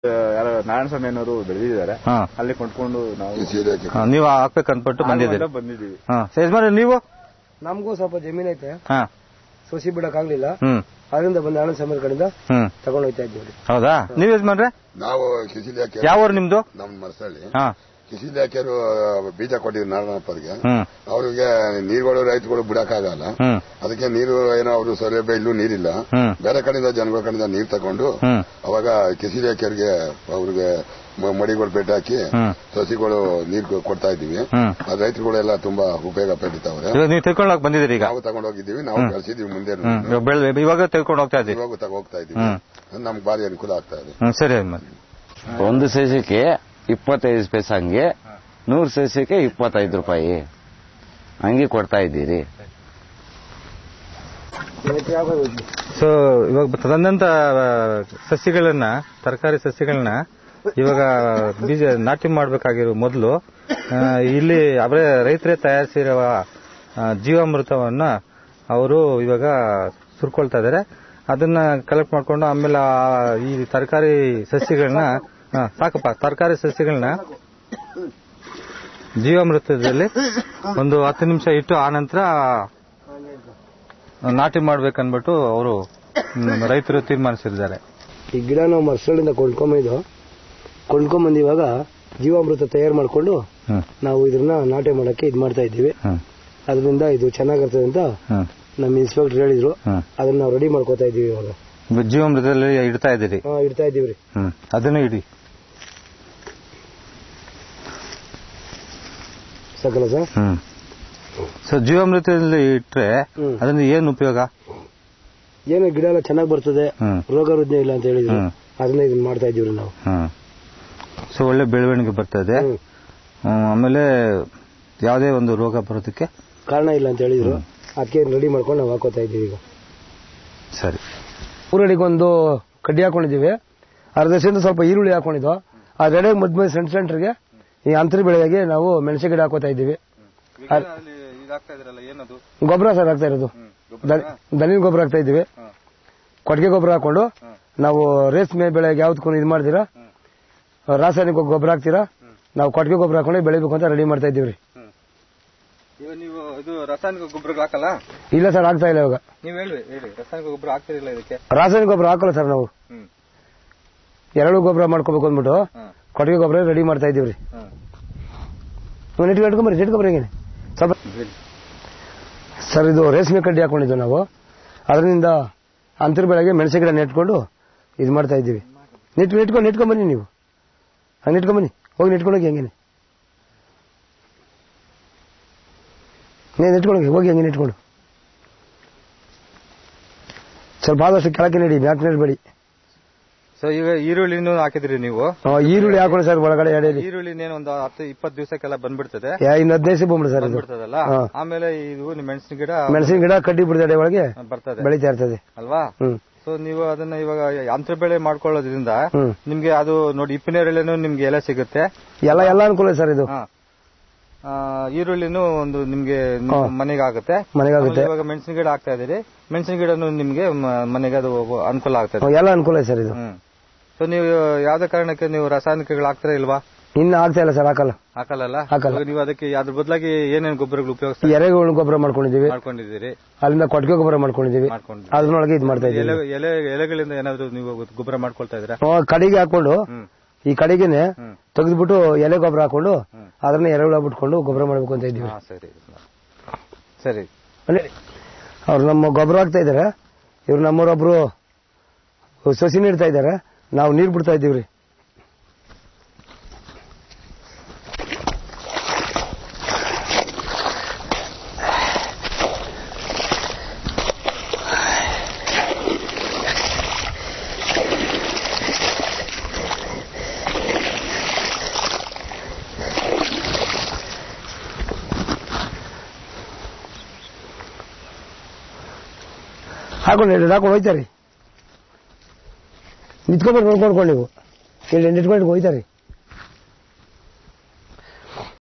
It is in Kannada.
ಯಾರೋ ನಾರಾಯಣ ಸ್ವಾಮಿ ಅನ್ನೋರು ಬೆಳೆದಿದ್ದಾರೆ, ಅಲ್ಲಿ ಕೊಂಡ್ಕೊಂಡು ನೀವು ಹಾಕ್ಬೇಕಂದ್ಬಿಟ್ಟು ಬಂದಿದ್ದೀವಿ. ಯಜಮಾನ್ರೆ ನೀವು? ನಮಗೂ ಸ್ವಲ್ಪ ಜಮೀನ್ ಐತೆ, ಸೊಸಿ ಬಿಡಕ್ಕಾಗ್ಲಿಲ್ಲ, ಅದರಿಂದ ಬಂದು ನಾರಾಯಣ ಸ್ವಾಮಿ ಕಡೆಯಿಂದ ತಗೊಂಡು ಹೋಗ್ತಾ ಇದ್ದೀವಿ. ಹೌದಾ? ನೀವ್ ಯಜಮಾನ್ರೆ? ನಾವು ಯಾವ ಊರು ನಿಮ್ದು? ನಮ್ದು ಮರಸಳ್ಳಿ. ಕೃಷಿ ಇಲಾಖೆಯವರು ಬೀಜ ಕೊಟ್ಟಿದ್ರು ನಾರಾಯಣಪ್ಪರಿಗೆ. ಅವ್ರಿಗೆ ನೀರುಗಳು ರೈತಗಳು ಬಿಡಕ್ಕಾಗಲ್ಲ, ಅದಕ್ಕೆ ನೀರು ಏನೋ ಅವರು ಸೌಲಭ್ಯ ಇಲ್ಲೂ ನೀರಿಲ್ಲ, ಬೇರೆ ಕಡೆಯಿಂದ ಜನಗಳ ಕಡೆಯಿಂದ ನೀರು ತಗೊಂಡು ಅವಾಗ ಕೃಷಿ ಇಲಾಖೆಯವರಿಗೆ ಅವ್ರಿಗೆ ಮಡಿಗಳು ಬೆಟ್ಟ ಹಾಕಿ ಸಸಿಗಳು ನೀರು ಕೊಡ್ತಾ ಇದ್ದೀವಿ. ರೈತರುಗಳೆಲ್ಲ ತುಂಬಾ ಉಪಯೋಗ ಪಡಿತಾವ್ರೆ. ನೀವು ತಿಳ್ಕೊಂಡೋಗಿ ಬಂದಿದ್ದೀರಿ? ಈಗ ನಾವು ತಗೊಂಡು ಹೋಗಿದ್ದೀವಿ, ನಾವು ಕಳಿಸಿದೀವಿ. ಮುಂದೆ ಇವಾಗ ತಿಳ್ಕೊಂಡು ಹೋಗ್ತಾ ಇದ್ದೀವಿ, ಇವಾಗ ಹೋಗ್ತಾ ಇದ್ದೀವಿ. ನಮ್ಗೆ ಭಾರಿ ಅನುಕೂಲ ಆಗ್ತಾ ಇದೆ. ಸರಿ. ಒಂದು ಸಸಿಗೆ 25 ಪೈಸೆ, ಹಂಗೆ 100 ಸಸಿಗೆ 25 ರೂಪಾಯಿ ಹಂಗೆ ಕೊಡ್ತಾ ಇದ್ದೀರಿ. ಸೊ ಇವಾಗ ತಂದಂತ ಸಸಿಗಳನ್ನ, ತರಕಾರಿ ಸಸಿಗಳನ್ನ ಇವಾಗ ಬೀಜ ನಾಟಿ ಮಾಡಬೇಕಾಗಿರೋ ಮೊದಲು ಇಲ್ಲಿ ಅವರೇ ರೈತರೇ ತಯಾರಿಸಿರುವ ಜೀವಾಮೃತವನ್ನ ಅವರು ಇವಾಗ ಸುರ್ಕೊಳ್ತಾ ಇದಾರೆ. ಅದನ್ನ ಕಲೆಕ್ಟ್ ಮಾಡ್ಕೊಂಡು ಆಮೇಲೆ ಈ ತರಕಾರಿ ಸಸಿಗಳನ್ನ ತರಕಾರಿ ಸಸಿಗಳನ್ನ ಜೀವಾಮೃತದಲ್ಲಿ ಒಂದು 10 ನಿಮಿಷ ಇಟ್ಟು ಆನಂತರ ನಾಟಿ ಮಾಡ್ಬೇಕನ್ಬಿಟ್ಟು ಅವರು ರೈತರು ತೀರ್ಮಾನಿಸಿದ್ದಾರೆ. ಈ ಗಿಡ ನಾವು ಮರಸಳ್ಳಿಂದ ಕೊಂಡ್ಕೊಂಡ್ಬಂದು ಇವಾಗ ಜೀವಾಮೃತ ತಯಾರು ಮಾಡ್ಕೊಂಡು ನಾವು ಇದನ್ನ ನಾಟಿ ಮಾಡಕ್ಕೆ ಇದ್ ಮಾಡ್ತಾ ಇದ್ದೀವಿ. ಅದರಿಂದ ಇದು ಚೆನ್ನಾಗಿರ್ತದೆ ಅಂತ ನಮ್ಮ ಇನ್ಸ್ಪೆಕ್ಟರ್ ಹೇಳಿದ್ರು, ಅದನ್ನ ನಾವು ರೆಡಿ ಮಾಡ್ಕೋತಾ ಇದೀವಿ. ಇವಾಗ ಜೀವಾಮೃತದಲ್ಲಿ ಇಡ್ತಾ ಇದ್ದೀರಿ? ಇಡ್ತಾ ಇದೀವ್ರಿ. ಅದನ್ನು ಇಡಿ ಸಕಲ ಸರ್. ಸೊ ಜೀವಾಮೃತದಲ್ಲಿ ಇಟ್ರೆ ಅದರಿಂದ ಏನು ಉಪಯೋಗ? ಏನು ಗಿಡ ಎಲ್ಲ ಚೆನ್ನಾಗಿ ಬರ್ತದೆ, ರೋಗ ರುಜಿನ ಇಲ್ಲ ಅಂತ ಹೇಳಿದ್ರು, ಅದನ್ನ ಇದನ್ನ ಮಾಡ್ತಾ ಇದೀವ್ರಿ ನಾವು. ಸೊ ಒಳ್ಳೆ ಬೆಳವಣಿಗೆ ಬರ್ತದೆ, ಆಮೇಲೆ ಯಾವುದೇ ಒಂದು ರೋಗ ಬರೋದಕ್ಕೆ ಕಾರಣ ಇಲ್ಲ ಅಂತ ಹೇಳಿದ್ರು. ಅದಕ್ಕೆ ರೆಡಿ ಮಾಡ್ಕೊಂಡು ನಾವು ಹಾಕೋತಾ ಇದ್ದೀವಿ ಈಗ. ಸರಿ. ಊರಡಿಗೊಂದು ಕಡ್ಡಿ ಹಾಕೊಂಡಿದ್ದೀವಿ, ಅರ್ಧ ಸೆಂಟ್ ಸ್ವಲ್ಪ ಈರುಳ್ಳಿ ಹಾಕೊಂಡಿದ್ವು. ಅದೆಡೆ ಮಧ್ಯ ಸೆಂಟ್ರಿಗೆ ಈ ಅಂತರ ಬೆಳೆಯಾಗಿ ನಾವು ಮೆಣಸೆ ಗಿಡ ಹಾಕೋತಾ ಇದ್ದೀವಿ. ಗೊಬ್ಬರ ಸರ್ ಹಾಕ್ತಾ ಇರೋದು, ದನಿನ ಗೊಬ್ಬರ ಹಾಕ್ತಾ ಇದ್ದೀವಿ. ಕೊಟ್ಟಿಗೆ ಗೊಬ್ಬರ ಹಾಕೊಂಡು ನಾವು ರೇಷ್ಮೆ ಬೆಳೆಗೆ ಯಾವ್ದಕ್ಕೂ ಇದು ಮಾಡ್ತೀರಾ, ರಾಸಾಯನಿಕ ಗೊಬ್ಬರ ಹಾಕ್ತೀರಾ, ನಾವು ಕೊಟ್ಟಿಗೆ ಗೊಬ್ಬರ ಹಾಕೊಂಡು ಬೆಳಿಬೇಕು ಅಂತ ರೆಡಿ ಮಾಡ್ತಾ ಇದ್ದೀವಿ. ನೀವು ಇದು ರಾಸಾಯನಿಕ ಗೊಬ್ಬರ ಹಾಕಲ್ಲ? ಇಲ್ಲ ಸರ್, ಹಾಕ್ತಾ ಇಲ್ಲ ಇವಾಗ. ನೀವು ಹೇಳಿ ರಾಸಾಯನಿಕ ಗೊಬ್ಬರ ಹಾಕ್ತಿರಲಿಲ್ಲ ಇದಕ್ಕೆ? ರಾಸಾಯನಿಕ ಗೊಬ್ಬರ ಹಾಕಲ್ಲ ಸರ್, ನಾವು ಎರಡು ಗೊಬ್ಬರ ಮಾಡ್ಕೋಬೇಕು ಅಂದ್ಬಿಟ್ಟು ಕೊಟ್ಟಿಗೆ ಗೊಬ್ಬರ ರೆಡಿ ಮಾಡ್ತಾ ಇದ್ದೀವ್ರಿ. ಇಟ್ಕೊಂಬರಿ ಇಟ್ಕೊಂಬರಿ ಹೆಂಗೇನೆ ಸ್ವಲ್ಪ ಸರ್. ಇದು ರೇಷ್ಮೆ ಕಡ್ಡಿ ಹಾಕೊಂಡಿದ್ದು ನಾವು, ಅದರಿಂದ ಅಂತರ ಬೆಳೆಗೆ ಮೆಣಸೆ ಗಿಡ ನೆಟ್ಕೊಂಡು ಇದು ಮಾಡ್ತಾ ಇದ್ದೀವಿ. ನೆಟ್ಕೊಂಬನ್ನಿ ನೀವು, ಹಂಗೆ ನೆಟ್ಕೊಂಬನ್ನಿ, ಹೋಗಿ ನೆಟ್ಕೊಂಡೋಗಿ ಹೆಂಗೇನೆ ನೆಟ್ಕೊಂಡೋಗಿ ಹೋಗಿ ಹಂಗೆ ನೆಟ್ಕೊಂಡು ಸ್ವಲ್ಪ ಆದಷ್ಟು ಕೆಳಕ್ಕೆ ನೆಡಿ, ಮ್ಯಾಕ್ ನೆಡಬೇಡಿ. ಸೊ ಈಗ ಈರುಳ್ಳಿನೂ ಹಾಕಿದ್ರಿ ನೀವು? ಈರುಳ್ಳಿ ಹಾಕೊಂಡು ಸರ್ ಒಳಗಡೆ ಎಡೆಯಲ್ಲಿ. ಈರುಳ್ಳಿ ಒಂದು 10-20 ದಿವಸಕ್ಕೆಲ್ಲ ಬಂದ್ಬಿಡ್ತದೆ, ಇನ್ನು 15 ದಿವಸ ಬಂದ್ಬಿಡ್ತದಲ್ಲ. ಆಮೇಲೆ ಇದು ಮೆಣಸಿನ ಗಿಡ ಕಡ್ಡಿ ಬಿಡ್ತದೆ ಒಳಗೆ ಬರ್ತದೆ, ಬೆಳೀತಾ ಇರ್ತದೆ ಅಲ್ವಾ? ಸೊ ನೀವು ಅದನ್ನ ಇವಾಗ ಅಂತರ ಬೆಳೆ ಮಾಡ್ಕೊಳ್ಳೋದ್ರಿಂದ ನಿಮ್ಗೆ ಅದು ನೋಡಿ ಇಪ್ಪಿನೇರಳೆನೂ ನಿಮ್ಗೆ ಎಲೆ ಸಿಗುತ್ತೆ, ಎಲ್ಲ ಅನುಕೂಲ ಸರ್. ಇದು ಈರುಳ್ಳಿನೂ ಒಂದು ನಿಮ್ಗೆ ಮನೆಗೆ ಆಗುತ್ತೆ. ಇವಾಗ ಮೆಣಸಿನ ಗಿಡ ಹಾಕ್ತಾ ಇದೀರಿ, ಮೆಣಸಿನ ಗಿಡನು ನಿಮ್ಗೆ ಮನೆಗೆ ಅದು ಅನುಕೂಲ ಆಗ್ತದೆ, ಎಲ್ಲ ಅನುಕೂಲ ಸರ್ ಇದು. ಸೊ ನೀವು ಯಾವ್ದೇ ಕಾರಣಕ್ಕೆ ನೀವು ರಾಸಾಯನಿಕಗಳು ಹಾಕ್ತಾರ ಇಲ್ವಾ? ಇನ್ನು ಆಗ್ತಾ ಇಲ್ಲ ಸರ್, ಹಾಕಲ್ಲ. ನೀವು ಅದಕ್ಕೆ ಅದ್ರ ಬದಲಾಗಿ ಏನೇನು ಗೊಬ್ಬರಗಳು ಉಪಯೋಗಿಸ್ತೀವಿ? ಎರೆಹುಳು ಗೊಬ್ಬರ ಮಾಡ್ಕೊಂಡಿದ್ದೀರಿ, ಅಲ್ಲಿಂದ ಕೊಟ್ಟಿಗೆ ಗೊಬ್ಬರ ಮಾಡ್ಕೊಂಡಿದ್ದೀವಿ, ಅದ್ರೊಳಗೆ ಇದು ಮಾಡ್ತಾ ಇದ್ದೀವಿ. ಎಲೆಗಳಿಂದ ಏನಾದ್ರು ನೀವು ಗೊಬ್ಬರ ಮಾಡ್ಕೊಳ್ತಾ ಇದ್ದೀರಾ? ಕಡೆಗೆ ಹಾಕೊಂಡು ಈ ಕಡೆಗೆನೆ ತೆಗೆದ್ಬಿಟ್ಟು ಎಲೆ ಗೊಬ್ಬರ ಹಾಕೊಂಡು ಅದನ್ನ ಎರೆಹುಳ ಬಿಟ್ಕೊಂಡು ಗೊಬ್ಬರ ಮಾಡ್ಬೇಕು ಅಂತ ಇದ್ದೀವಿ. ಸರಿ. ಅವ್ರು ನಮ್ಮ ಗೊಬ್ಬರ ಹಾಕ್ತಾ ಇದಾರೆ, ಇವ್ರು ನಮ್ಮವರೊಬ್ರು ಸಸಿ ನೀಡ್ತಾ ಇದಾರೆ, ನಾವು ನೀರು ಬಿಡ್ತಾ ಇದ್ದೀವ್ರಿ. ಹಾಕೊಂಡು ಹೋಯ್ತಾರಿ, ನಿಂತ್ಕೊಂಡ್ಬಿಟ್ಟು ನೋಡ್ಕೊಂಡು ನೀವು ಇಲ್ಲಿ ನಿಂತ್ಕೊಂಡು ಹೋಯ್ತಾರಿ.